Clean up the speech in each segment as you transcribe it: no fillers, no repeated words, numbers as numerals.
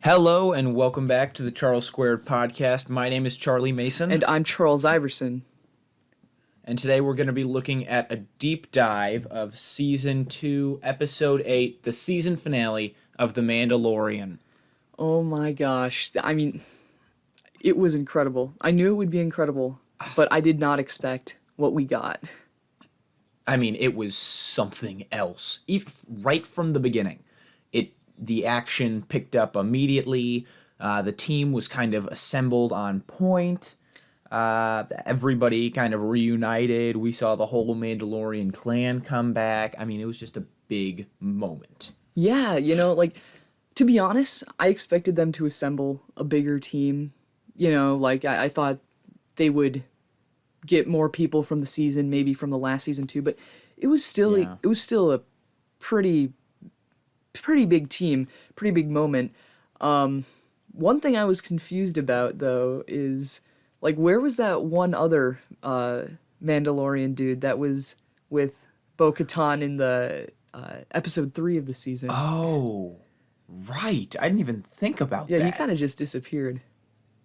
Hello and welcome back to the Charles Squared podcast. My name is Charlie Mason. And I'm Charles Iverson. And today we're going to be looking at a deep dive of Season 2, Episode 8, the season finale of The Mandalorian. Oh my gosh. It was incredible. I knew it would be incredible, but I did not expect what we got. It was something else. Right from the beginning. The action picked up immediately. The team was kind of assembled on point. Everybody kind of reunited. We saw the whole Mandalorian clan come back. It was just a big moment. Yeah, to be honest, I expected them to assemble a bigger team. I thought they would get more people from the season, maybe from the last season too, but it was still a pretty big team, pretty big moment. One thing I was confused about, though, is, where was that one other Mandalorian dude that was with Bo-Katan in the episode 3 of the season? Oh, right. I didn't even think about that. Yeah, he kind of just disappeared.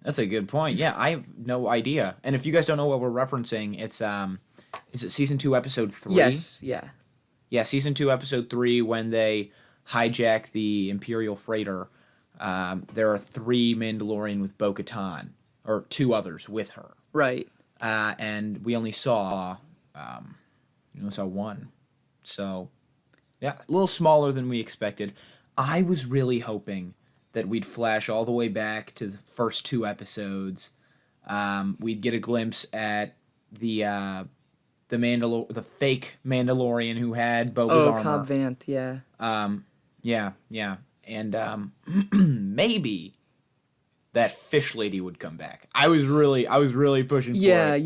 That's a good point. Yeah, I have no idea. And if you guys don't know what we're referencing, it's, is it Season 2, Episode 3? Yes, yeah. Yeah, Season 2, Episode 3, when they hijack the Imperial freighter. There are 3 Mandalorian with Bo-Katan, or 2 others with her. Right. And we only saw, 1. So, yeah, a little smaller than we expected. I was really hoping that we'd flash all the way back to the first 2 episodes. We'd get a glimpse at the fake Mandalorian who had Boba's armor. Oh, Cobb Vanth, yeah. Yeah. And maybe that fish lady would come back. I was really pushing for it. Yeah,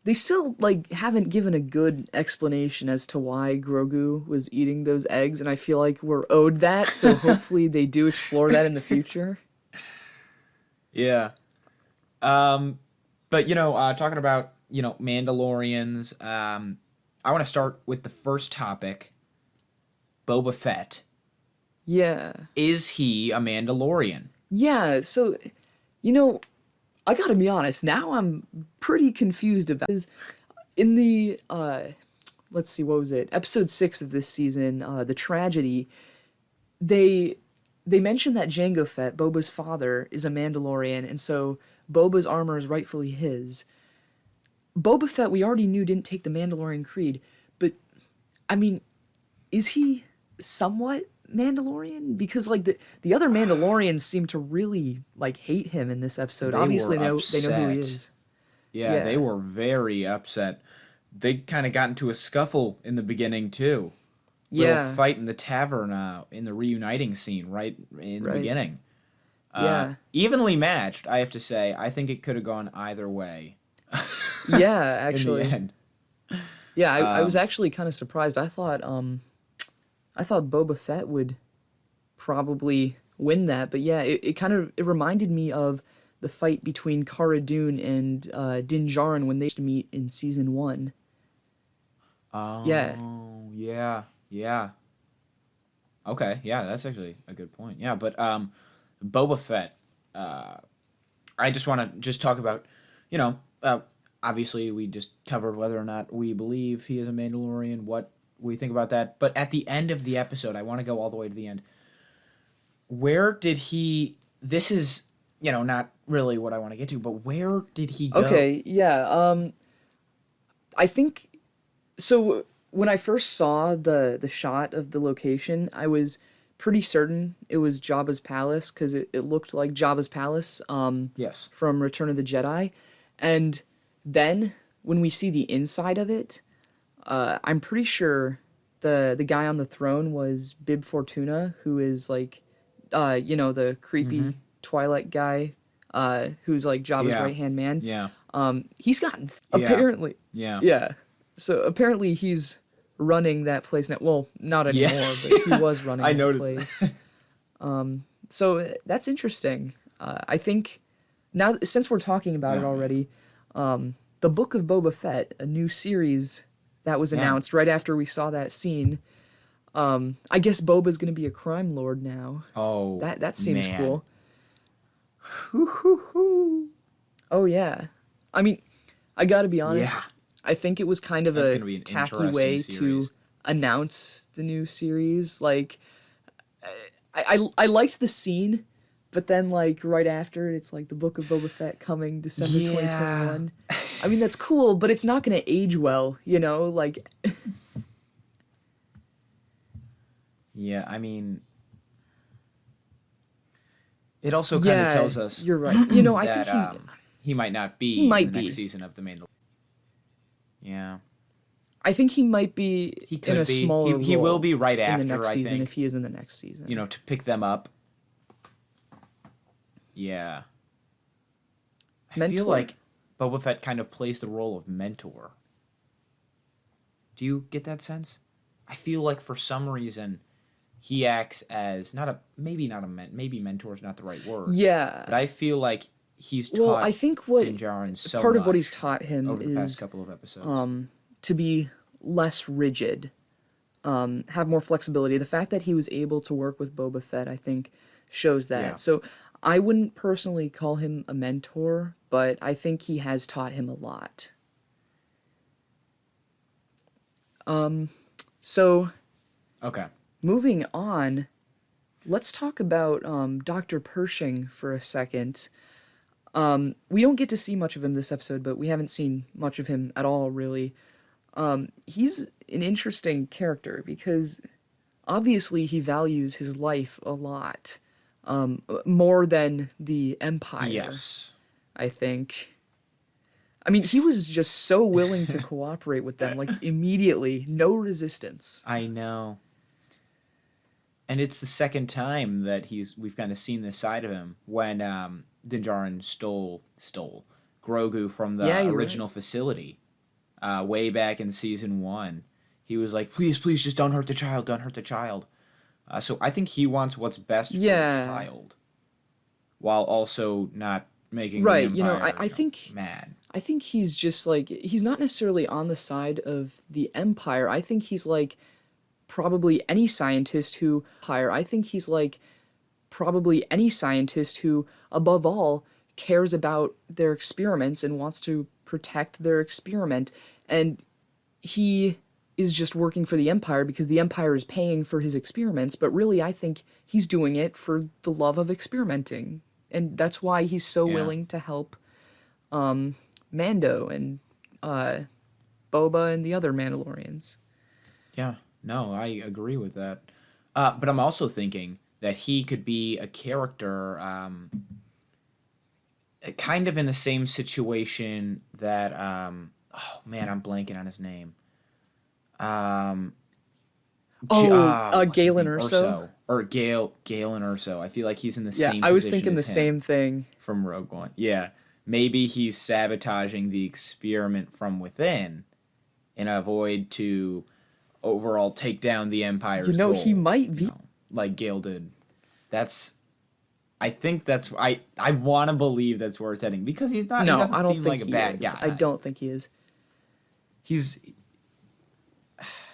they still haven't given a good explanation as to why Grogu was eating those eggs, and I feel like we're owed that, so hopefully they do explore that in the future. Yeah. But talking about, Mandalorians, I want to start with the first topic. Boba Fett. Yeah. Is he a Mandalorian? Yeah, so, I gotta be honest, now I'm pretty confused about this. In the, let's see, what was it? Episode 6 of this season, The Tragedy, they mentioned that Jango Fett, Boba's father, is a Mandalorian, and so Boba's armor is rightfully his. Boba Fett, we already knew, didn't take the Mandalorian creed, but, is he somewhat Mandalorian? Because the other Mandalorians seem to really hate him in this episode. Obviously they know who he is. Yeah, they were very upset. They kind of got into a scuffle in the beginning too. Little fight in the tavern in the reuniting scene right in the beginning. Evenly matched, I have to say. I think it could have gone either way. Yeah, actually. In the end. Yeah, I was actually kind of surprised. I thought Boba Fett would probably win that, but yeah, it reminded me of the fight between Cara Dune and Din Djarin when they used to meet in season 1. Oh, yeah. Yeah. Okay, yeah, that's actually a good point. Yeah, but Boba Fett, I just want to talk about, obviously we just covered whether or not we believe he is a Mandalorian, what we think about that. But at the end of the episode, I want to go all the way to the end. Where did he... This is, not really what I want to get to, but where did he go? Okay, yeah. I think... So, when I first saw the shot of the location, I was pretty certain it was Jabba's palace, because it looked like Jabba's palace yes. From Return of the Jedi. And then, when we see the inside of it... I'm pretty sure the guy on the throne was Bib Fortuna, who is the creepy Twilight guy, who's Jabba's right-hand man. Yeah. He's gotten apparently. Yeah. Yeah. So apparently he's running that place now. Well, not anymore, but he was running that place. So that's interesting. I think now, since we're talking about it already, the Book of Boba Fett, a new series that was announced right after we saw that scene. I guess Boba's gonna be a crime lord now. Oh, That seems man. cool. Oh yeah. I mean, I gotta be honest. Yeah. I think it was kind of That's a going to be an tacky interesting way series. to announce the new series. Like, I liked the scene, but then like right after it, it's like the Book of Boba Fett coming December Yeah. 2021. I mean that's cool, but it's not gonna age well, you know. Like, Yeah, I mean, it also kind of yeah, tells us you're right. You know, I think that he might not he be in the might next be. season of The Mandalorian. Yeah. I think he might be He in could a be. smaller He will role be right in the after, next I season if think, he is in the next season. to pick them up. Yeah. I feel Mentor? like Boba Fett kind of plays the role of mentor. Do you get that sense? I feel like for some reason he acts as maybe mentor is not the right word, Yeah. but I feel like he's Well, taught I think what Din Djarin so part of what he's much taught him over the past is couple of episodes. to be less rigid, have more flexibility. The fact that he was able to work with Boba Fett, I think, shows Yeah. that. So I wouldn't personally call him a mentor, but I think he has taught him a lot. So Okay. moving on, let's talk about Dr. Pershing for a second. We don't get to see much of him this episode, but we haven't seen much of him at all, really. He's an interesting character because obviously he values his life a lot, more than the Empire, Yes. I think. I mean, he was just so willing to cooperate with them, like immediately, no resistance. I know. And it's the second time that we've kind of seen this side of him when Din Djarin stole Grogu from Yeah, the you're original right. facility way back in season 1. He was like, please, please, just don't hurt the child, don't hurt the child. So I think he wants what's best for the Yeah, child, while also not making the right. You know, Empire, mad. I think he's just like he's not necessarily on the side of the Empire. I think he's like probably any scientist who hire. I think he's like probably any scientist who, above all, cares about their experiments and wants to protect their experiment. And he is just working for the Empire because the Empire is paying for his experiments. But really, I think he's doing it for the love of experimenting. And that's why he's so Yeah. willing to help Mando and Boba and the other Mandalorians. Yeah, no, I agree with that. But I'm also thinking that he could be a character kind of in the same situation that oh man, I'm blanking on his name. Um, what's his Galen name? Urso. Or Galen Urso. I feel like he's in the Yeah, same I was position thinking the as him same thing. from Rogue One. Yeah, maybe he's sabotaging the experiment from within in a void to overall take down the You Empire's know, he goal. might be. Like Gale did. That's I think that's I want to believe that's where it's heading because he No, doesn't I don't seem think like a he bad is. guy. I don't think he is. He's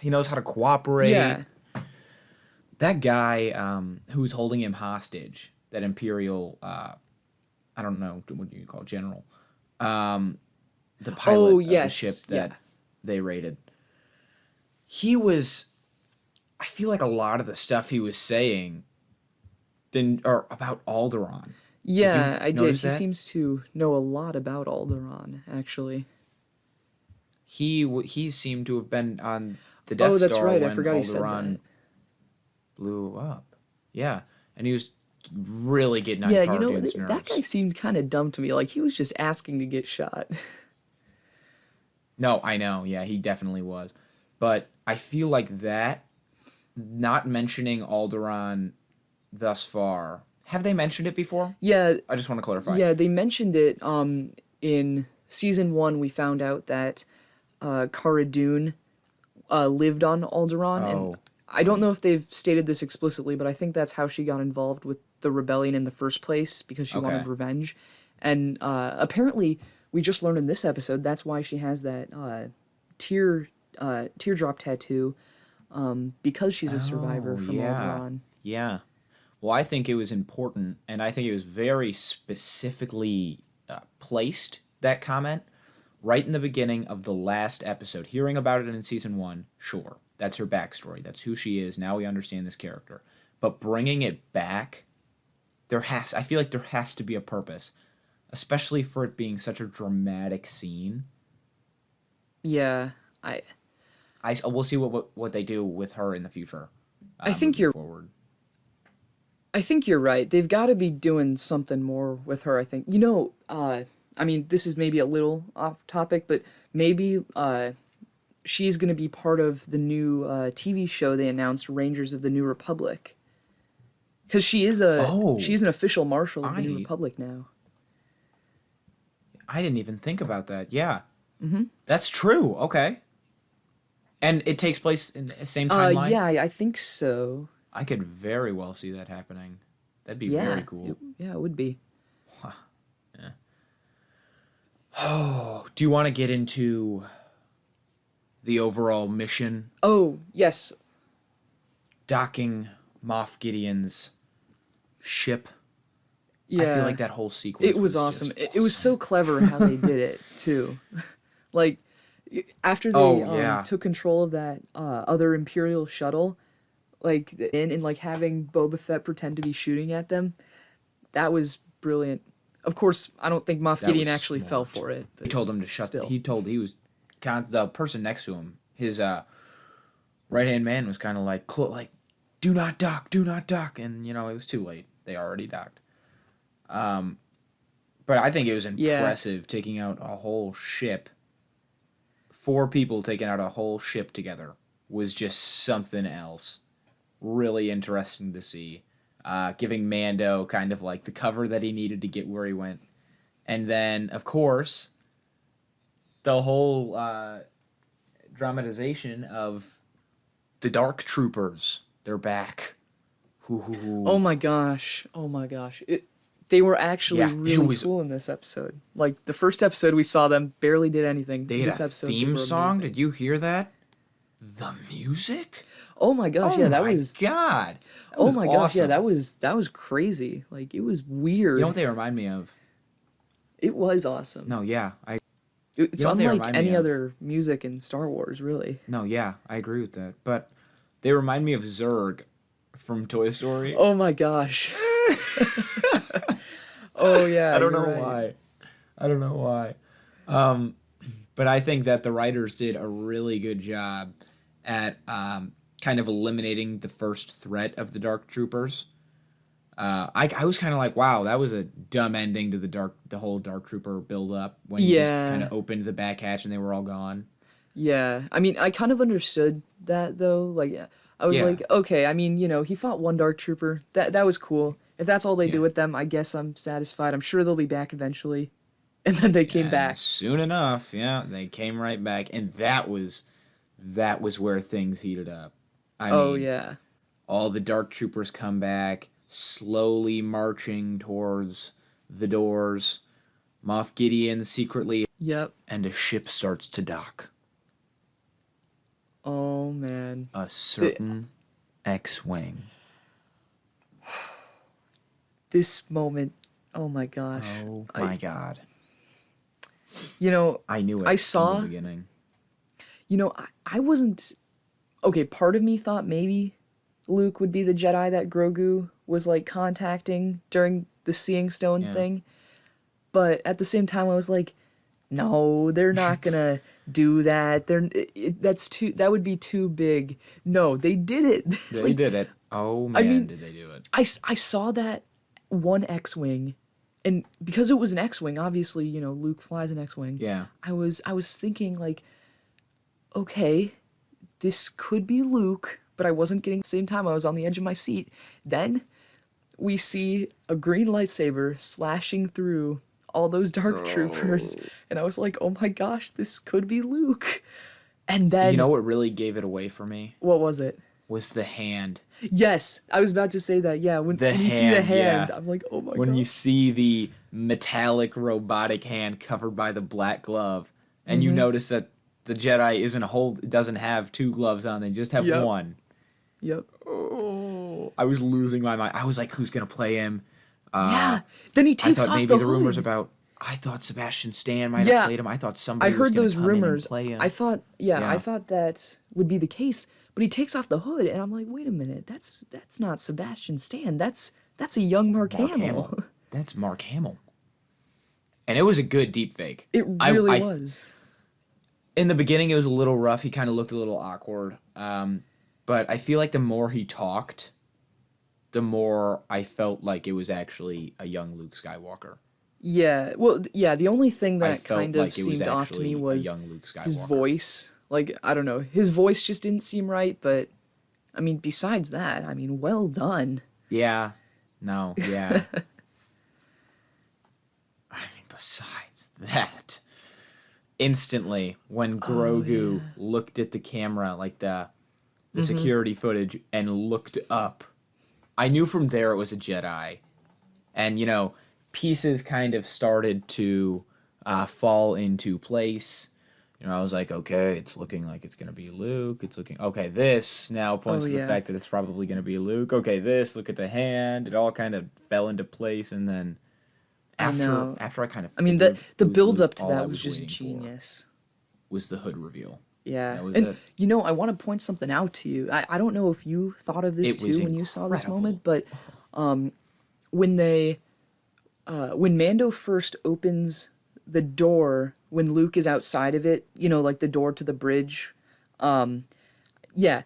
he knows how to cooperate. Yeah. That guy who's holding him hostage, that Imperial I don't know what you call it, general. The pilot Oh, of the yes. ship Yeah. that they raided. He was I feel like a lot of the stuff he was saying didn't or about Alderaan. Did you Yeah, I did. notice He that? seems to know a lot about Alderaan, actually. He seemed to have been on the Oh, Death that's Star right. I when forgot he said Alderaan that. blew up. Yeah, and he was really getting on Yeah, Cara Dune's that guy nerves. seemed kind of dumb to me. Like, he was just asking to get shot. No, I know. Yeah, he definitely was. But I feel like that, not mentioning Alderaan thus far. Have they mentioned it before? Yeah, I just want to clarify. yeah, they mentioned it in season 1. We found out that Cara Dune lived on Alderaan, and Oh, I don't know if they've stated this explicitly, but I think that's how she got involved with the rebellion in the first place because she okay. wanted revenge. And apparently, we just learned in this episode that's why she has that teardrop tattoo. because she's a survivor Oh, from yeah. Alderaan. Yeah. Well, I think it was important, and I think it was very specifically placed, that comment, right in the beginning of the last episode. Hearing about it in season one, sure. That's her backstory. That's who she is. Now we understand this character. But bringing it back, I feel like there has to be a purpose, especially for it being such a dramatic scene. Yeah, I We'll see what they do with her in the future. I think Moving you're forward. I think you're right. They've got to be doing something more with her, I think. I mean, this is maybe a little off topic, but maybe she's going to be part of the new TV show they announced, Rangers of the New Republic. Cuz she's an official marshal of the New I Republic now. I didn't even think about that. Yeah. That's true. Okay. And it takes place in the same timeline? Yeah, I think so. I could very well see that happening. That'd be Yeah. very cool. It would be. Yeah. Oh, do you want to get into the overall mission? Oh, yes. Docking Moff Gideon's ship? Yeah. I feel like that whole sequence It was awesome. It was so clever how they did it too. Like after they took control of that other Imperial shuttle, like and like having Boba Fett pretend to be shooting at them, that was brilliant. Of course, I don't think Moff Gideon actually fell for it. He told him to shut. Still. The person next to him, his right hand man, was kind of like do not dock, and it was too late. They already docked. But I think it was impressive taking out a whole ship. 4 people taking out a whole ship together was just something else. Really interesting to see. Giving Mando kind of like the cover that he needed to get where he went. And then, of course, the whole dramatization of the Dark Troopers. They're back. Oh my gosh. They were actually really cool in this episode. Like, the first episode we saw them barely did anything. They had a theme song. Did you hear that? The music? Oh my gosh, yeah, that was... God. Oh my gosh, yeah, that was crazy. Like, it was weird. You know what they remind me of? It was awesome. No, yeah. It's unlike any other music in Star Wars, really. No, yeah, I agree with that. But they remind me of Zurg from Toy Story. Oh my gosh. Oh yeah. I don't know why. But I think that the writers did a really good job at kind of eliminating the first threat of the Dark Troopers. I was kind of like, wow, that was a dumb ending to the whole Dark Trooper build up when he just kind of opened the back hatch and they were all gone. Yeah, I mean, I kind of understood that though. Like, I was like, okay, I mean, he fought one Dark Trooper. That was cool. If that's all they do with them, I guess I'm satisfied. I'm sure they'll be back eventually. And then they came back. Soon enough, yeah, they came right back, and that was where things heated up. I mean, all the Dark Troopers come back, slowly marching towards the doors. Moff Gideon secretly. Yep. And a ship starts to dock. Oh man. A certain X-wing. This moment, oh my gosh. Oh my god. I knew it I saw, from the beginning. I wasn't... Okay, part of me thought maybe Luke would be the Jedi that Grogu was, like, contacting during the Seeing Stone thing. But at the same time, I was like, no, they're not gonna do that. That would be too big. No, they did it. They did it. Oh, man, did they do it. I saw that one X-Wing, and because it was an X-Wing, obviously, Luke flies an X-Wing. Yeah. I was thinking, like, okay, this could be Luke, but I wasn't getting... At the same time, I was on the edge of my seat. Then we see a green lightsaber slashing through all those Dark Troopers, and I was like, oh my gosh, this could be Luke. And then... You know what really gave it away for me? What was it? Was the hand. Yes, I was about to say that, yeah. When you see the hand, I'm like, oh my god. When you see the metallic robotic hand covered by the black glove, and you notice that the Jedi doesn't have two gloves on, they just have Yep. one. Yep. Oh, I was losing my mind. I was like, who's gonna play him? Yeah. Then he I takes thought off maybe the the rumors hood. about. I thought Sebastian Stan might have Yeah. played him. I thought I somebody was heard gonna those come in and rumors. play him. I thought Yeah. that would be the case, but he takes off the hood and I'm like, wait a minute, that's not Sebastian Stan. That's a young Mark Hamill. That's Mark Hamill. And it was a good deep fake. It really was. In the beginning, it was a little rough. He kind of looked a little awkward. But I feel like the more he talked, the more I felt like it was actually a young Luke Skywalker. Yeah. Well, yeah, the only thing I that felt kind of like it was seemed off to actually me a was young Luke Skywalker. his voice. Like, I don't know, his voice just didn't seem right, but I mean, besides that, I mean, well done. Yeah. No, yeah. I mean, besides that, instantly when Grogu looked at the camera, like the security footage, and looked up, I knew from there it was a Jedi. And, pieces kind of started to fall into place. I was like, okay, it's looking like it's going to be Luke. It's looking, okay, this now points to the fact that it's probably going to be Luke. Okay, look at the hand. It all kind of fell into place. And then after I kind of I mean, figured the it was build Luke, up to all I that was just waiting for genius. was the hood reveal. Yeah. That was And, it. I want to point something out to you. I don't know if you thought of this It was too when you saw this incredible. moment, but when Mando first opens the door, when Luke is outside of it, like the door to the bridge, yeah,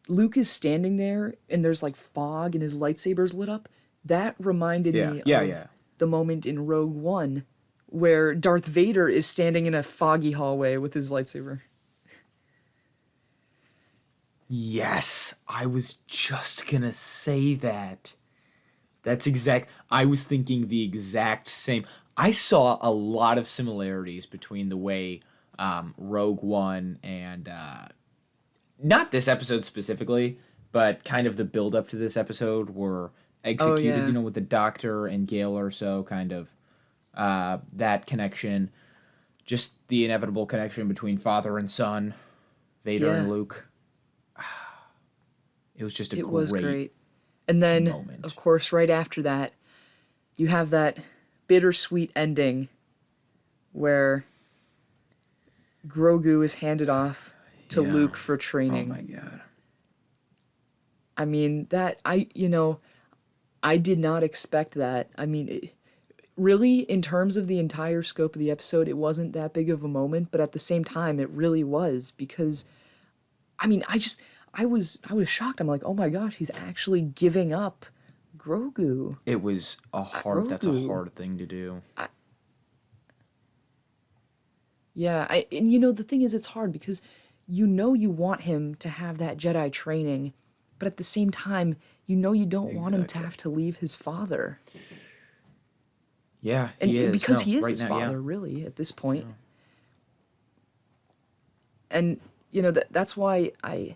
Luke is standing there and there's like fog and his lightsaber's lit up. That reminded me of the moment in Rogue One where Darth Vader is standing in a foggy hallway with his lightsaber. Yes, I was just gonna say that. I was thinking the exact same. I saw a lot of similarities between the way Rogue One and not this episode specifically, but kind of the build up to this episode were executed. yeah. With the Doctor and Gale or so, kind of that connection, just the inevitable connection between father and son, Vader and Luke. It was just It was great. And then, moment. of course, right after that, you have that bittersweet ending where Grogu is handed off to Luke for training. Oh my god. I mean, I did not expect that. I mean, really, in terms of the entire scope of the episode, it wasn't that big of a moment, but at the same time, it really was because, I mean, I was shocked. I'm like, oh my gosh, he's actually giving up Grogu. It was that's a Grogu. hard thing to do. And the thing is, it's hard because you want him to have that Jedi training, but at the same time, you don't want him to have to leave his father. Yeah, And he is. because No, he is right his now, father, really, at this point. And that's why I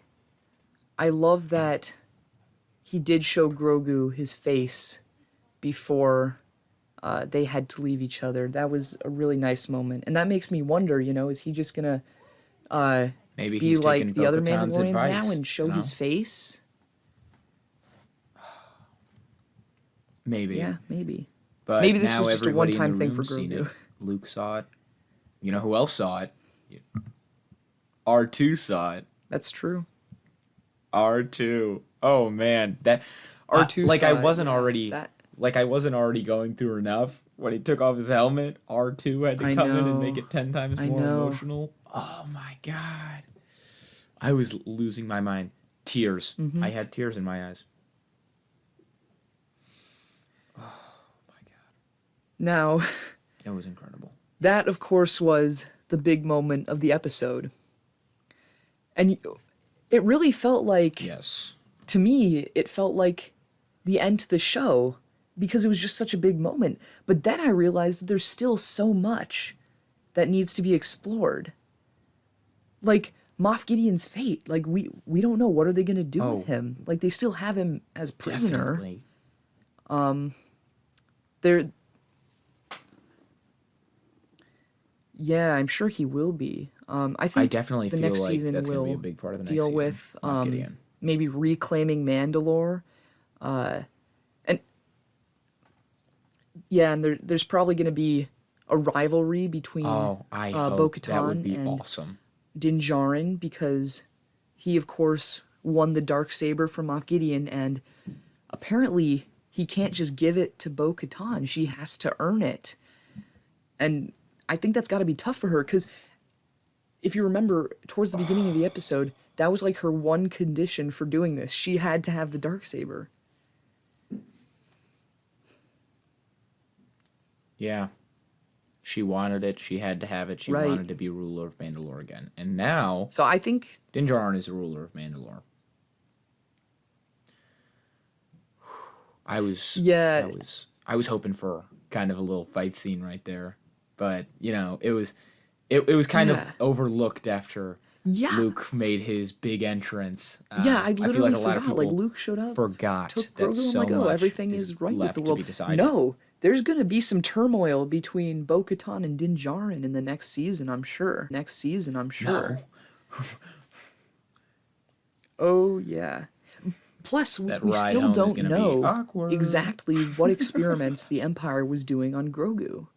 love that he did show Grogu his face before they had to leave each other. That was a really nice moment, and that makes me wonder. Is he just gonna Maybe be he's like taking the other Bo-Katan's Mandalorians advice, now and show his face? Maybe. Yeah, maybe. But Maybe this now was just a everybody in one-time the thing for room's seen Grogu. it. Luke saw it. You know who else saw it? R2 saw it. That's true. R2. Oh man, that R2 like saw I it, wasn't yeah, already that- like I wasn't already going through enough when he took off his helmet. R2 had to I come in and know. make it 10 times I more know. emotional. Oh my god. I was losing my mind. Tears. Mm-hmm. I had tears in my eyes. Now, It was incredible. that of course was the big moment of the episode, and it really felt like. Yes. To me, it felt like the end to the show because it was just such a big moment. But then I realized that there's still so much that needs to be explored. Like Moff Gideon's fate. Like we don't know what are they going to do with him. Like they still have him as prisoner. Definitely. Yeah, I'm sure he will be. I I think definitely the feel next like season that's going to be a will big part of the next deal season. with Moff Gideon. maybe reclaiming Mandalore. And yeah, and there's probably going to be a rivalry between Oh, I hope that would Bo-Katan be and awesome. Din Djarin because he, of course, won the Darksaber from Moff Gideon, and apparently he can't just give it to Bo-Katan. She has to earn it. And I think that's got to be tough for her because if you remember, towards the beginning of the episode, that was like her one condition for doing this. She had to have the Darksaber. Yeah. She wanted it. She had to have it. She Right. wanted to be ruler of Mandalore again. And now, So I think, Din Djarin is the ruler of Mandalore. I was, yeah, I was hoping for kind of a little fight scene right there, but it was kind of yeah, overlooked after yeah, Luke made his big entrance. yeah. I I feel like literally a lot of forgot. Like people Luke showed up, forgot took that Grogu. I'm so like, oh, much everything is is right with the left to world. be decided. No, there's gonna be some turmoil between Bo-Katan and Din Djarin in the next season. I'm sure. Next season, I'm No, sure. Oh yeah. Plus, that we ride still home is don't gonna be know awkward. exactly what experiments the Empire was doing on Grogu.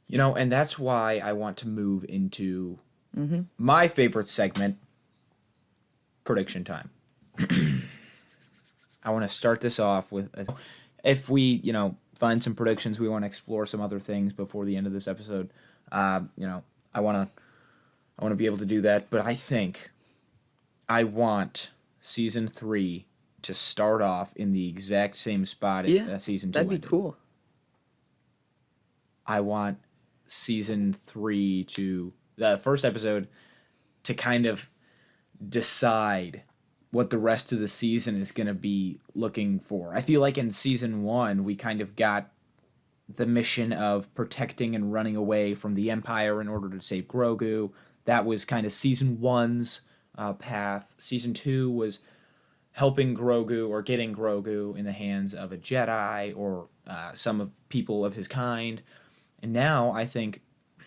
And that's why I want to move into my favorite segment, prediction time. I want to start this off with if we, find some predictions, we want to explore some other things before the end of this episode. I want to be able to do that, but I think I want season 3 to start off in the exact same spot Yeah, that season 2 that'd be ended. cool. I want season 3 to the first episode to kind of decide what the rest of the season is going to be looking for. I feel like in season 1 we kind of got the mission of protecting and running away from the Empire in order to save Grogu. That was kind of season 1's path. Season 2 was helping Grogu or getting Grogu in the hands of a Jedi or some of people of his kind. And now I think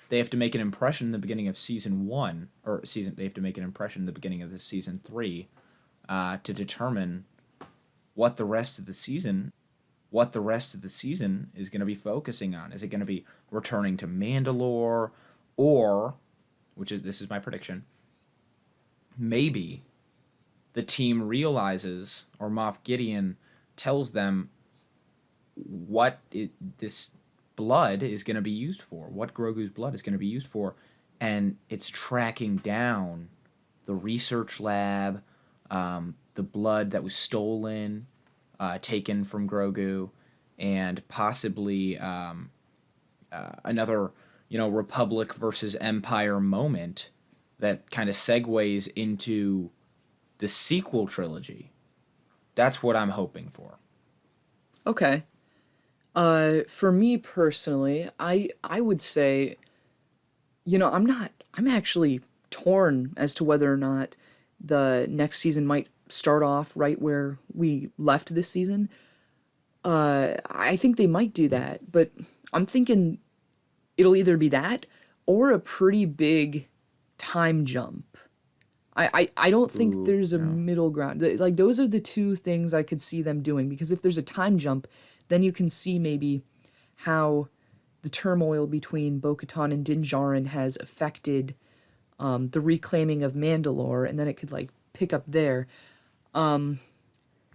they have to make an impression in the beginning of season 1, or they have to make an impression in the beginning of the season 3 to determine what the rest of the season is going to be focusing on. Is it going to be returning to Mandalore, or, this is my prediction, maybe the team realizes, or Moff Gideon tells them what this blood is going to be used for, what Grogu's blood is going to be used for, and it's tracking down the research lab, the blood that was stolen, taken from Grogu, and possibly another, Republic versus Empire moment that kind of segues into the sequel trilogy. That's what I'm hoping for. Okay. For me personally, I would say, I'm actually torn as to whether or not the next season might start off right where we left this season. I think they might do that, but I'm thinking it'll either be that or a pretty big time jump. I don't think Ooh, there's a no. middle ground. Like, those are the two things I could see them doing, because if there's a time jump, then you can see maybe how the turmoil between Bo-Katan and Din Djarin has affected the reclaiming of Mandalore, and then it could like pick up there. Then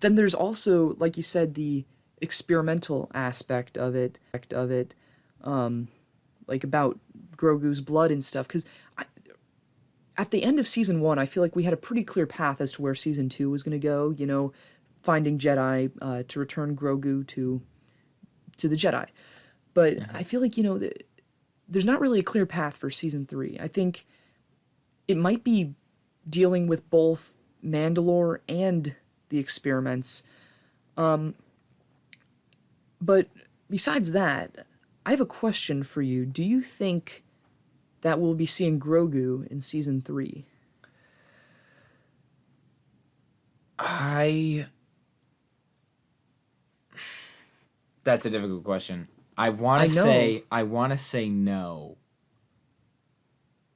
there's also, like you said, the experimental aspect of it, like about Grogu's blood and stuff. Because at the end of season 1, I feel like we had a pretty clear path as to where season 2 was going to go. Finding Jedi to return Grogu to the Jedi. But I feel like there's not really a clear path for season 3. I think it might be dealing with both Mandalore and the experiments. But besides that, I have a question for you. Do you think that we'll be seeing Grogu in season 3? That's a difficult question. I know. I want to say no,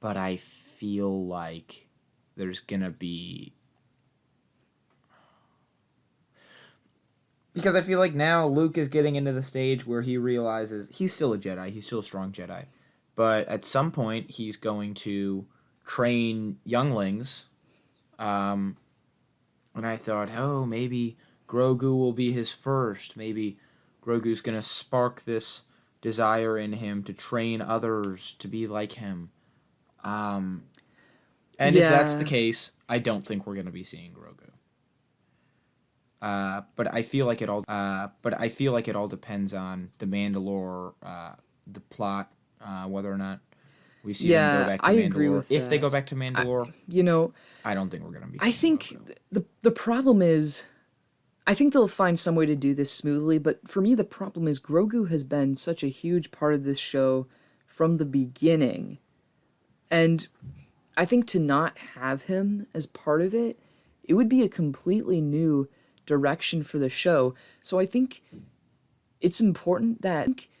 but I feel like there's gonna be, because I feel like now Luke is getting into the stage where he realizes he's still a Jedi, he's still a strong Jedi, but at some point he's going to train younglings. Um, and I thought, oh, maybe Grogu will be his first. Maybe Grogu's gonna spark this desire in him to train others to be like him. Um, and if that's the Yeah. case, I don't think we're gonna be seeing Grogu. But I feel like it all depends on the Mandalore, the plot, whether or not we see them go Yeah, back to I agree Mandalore. with If they go that. back to I, Mandalore, you know, I don't think we're gonna be I seeing think Grogu. the problem is I think they'll find some way to do this smoothly, but for me the problem is Grogu has been such a huge part of this show from the beginning. And I think to not have him as part of it, it would be a completely new direction for the show. So I think it's important that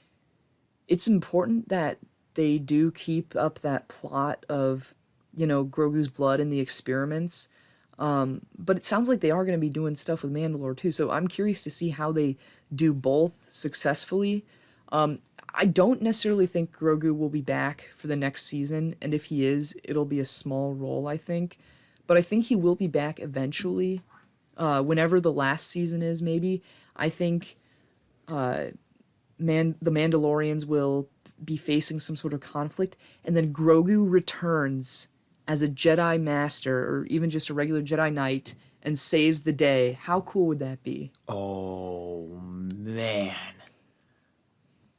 they do keep up that plot of, Grogu's blood and the experiments. But it sounds like they are going to be doing stuff with Mandalore too. So I'm curious to see how they do both successfully. I don't necessarily think Grogu will be back for the next season, and if he is, it'll be a small role, I think. But I think he will be back eventually, whenever the last season is, maybe. I think the Mandalorians will be facing some sort of conflict, and then Grogu returns as a Jedi Master or even just a regular Jedi Knight and saves the day. How cool would that be? Oh man.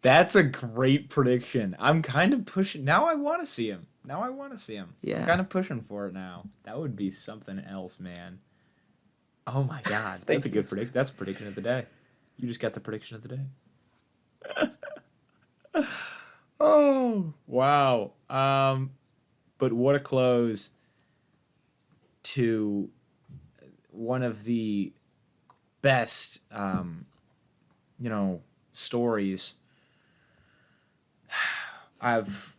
That's a great prediction. I'm kind of pushing. Now I want to see him. Now I want to see him. I'm Yeah. kind of pushing for it now. That would be something else, man. Oh my god. That's a Thank you. good prediction. That's prediction of the day. You just got the prediction of the day. Oh, wow. But what a close to one of the best stories I've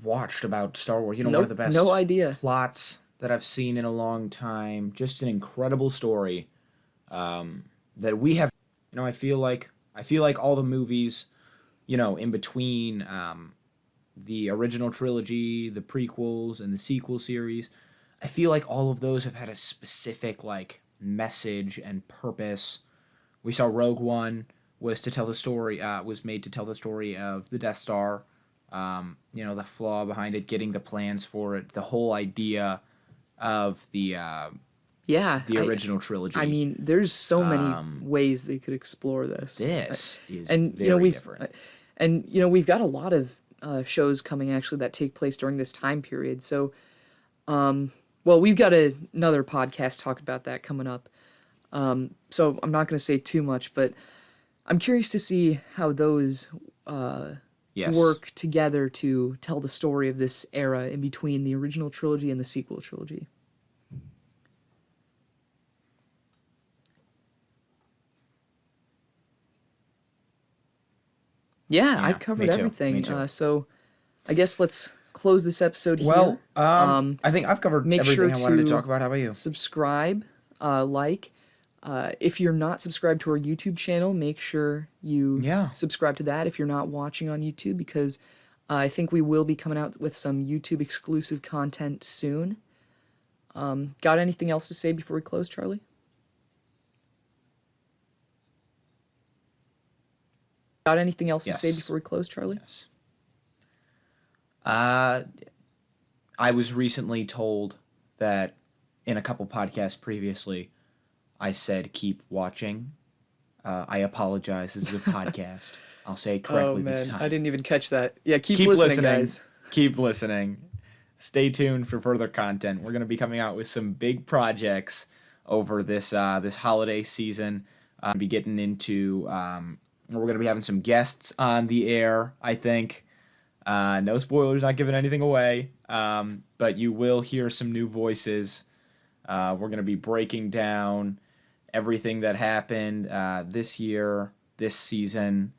watched about Star Wars. One of the Nope, no best idea. plots that I've seen in a long time. Just an incredible story that we have. I feel like all the movies, in between the original trilogy, the prequels, and the sequel series, I feel like all of those have had a specific like message and purpose. We saw Rogue One was made to tell the story of the Death Star. The flaw behind it, getting the plans for it, the whole idea of Yeah, the I original I trilogy. mean, there's so many Um, ways they could explore this. this is And very different. we've got a lot of shows coming actually that take place during this time period. So, well, we've got another podcast talk about that coming up. So I'm not going to say too much, but I'm curious to see how those Yes. work together to tell the story of this era in between the original trilogy and the sequel trilogy. Yeah, Yeah, I've me covered too. Me everything. too. So I guess let's close this episode here. Well, I think I've covered Make sure everything I wanted to to talk about. How about you? subscribe, like. If you're not subscribed to our YouTube channel, make sure you Yeah. subscribe to that if you're not watching on YouTube, because I think we will be coming out with some YouTube exclusive content soon. Got anything else to say before we close, Charlie? Got anything else to say Yes. before we close, Charlie? Yes. Uh, I was recently told that in a couple podcasts previously, I said keep watching. I apologize. This is a podcast. I'll say it correctly this time. I didn't even catch that. Yeah, keep Keep listening, listening. guys. Keep listening. Stay tuned for further content. We're going to be coming out with some big projects over this holiday season. Be getting into. We're going to be having some guests on the air, I think. No spoilers, not giving anything away. But you will hear some new voices. We're going to be breaking down everything that happened this year, this season,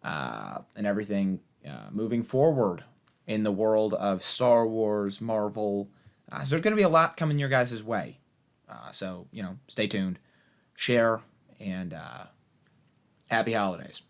and everything moving forward in the world of Star Wars, Marvel. So there's going to be a lot coming your guys' way. So, stay tuned, share, and happy holidays.